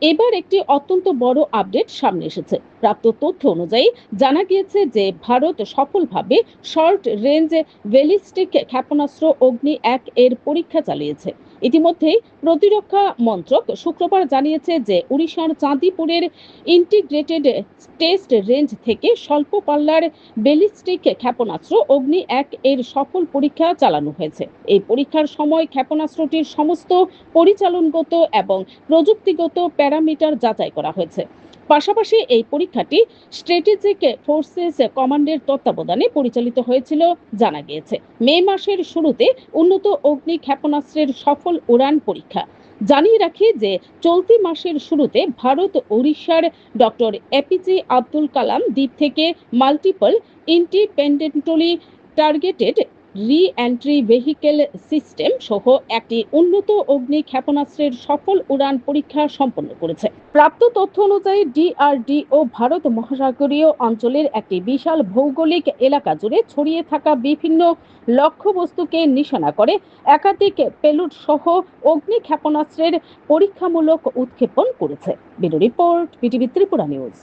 এবার একটি অত্যন্ত বড় আপডেট সামনে এসেছে। প্রাপ্ত তথ্য অনুযায়ী জানা গিয়েছে যে ভারত সফলভাবে শর্ট রেঞ্জ ব্যালিস্টিক ক্ষেপণাস্ত্র অগ্নি 1 এর পরীক্ষা চালিয়েছে। ইতিমধ্যেই প্রতিরক্ষা মন্ত্রক শুক্রবার জানিয়েছে যে উড়িষ্যার চাঁদিপুরের ইন্টিগ্রেটেড টেস্ট রেঞ্জ থেকে স্বল্প পাল্লার ব্যালিস্টিক ক্ষেপণাস্ত্র অগ্নি 1 এর সফল পরীক্ষা চালানো হয়েছে। এই পরীক্ষার সময় ক্ষেপণাস্ত্রটির সমস্ত পরিচালনগত এবং প্রযুক্তিগত প্যারামিটার যাচাই করা হয়েছে। পাশাপাশি এই পরীক্ষাটি স্ট্র্যাটেজিক ফোর্সেস কমান্ডের তত্ত্বাবধানে পরিচালিত হয়েছিল জানা গিয়েছে। মে মাসের শুরুতে উন্নত অগ্নি ক্ষেপণাস্ত্রের সফল উড়ান পরীক্ষা। জানিয়ে রাখি যে চলতি মাসের শুরুতে ভারত উড়িষ্যার ডক্টর এপিজে আব্দুল কালাম দ্বীপ থেকে মাল্টিপল ইন্ডিপেন্ডেন্টলি টার্গেটেড রি এন্ট্রি ভেহিকেল সিস্টেম সহ একটি উন্নত অগ্নি ক্ষেপণাস্ত্রের সফল উড়ান পরীক্ষা সম্পন্ন করেছে। প্রাপ্ত তথ্য অনুযায়ী ডিআরডিও ভারত মহাসাগরীয় অঞ্চলের একটি বিশাল ভৌগোলিক এলাকা জুড়ে ছড়িয়ে থাকা বিভিন্ন লক্ষ্যবস্তুকে নিশানা করে একাধিক পেলুড সহ অগ্নি ক্ষেপণাস্ত্রের পরীক্ষামূলক উৎক্ষেপণ করেছে। Bureau report, BTV Tripura news.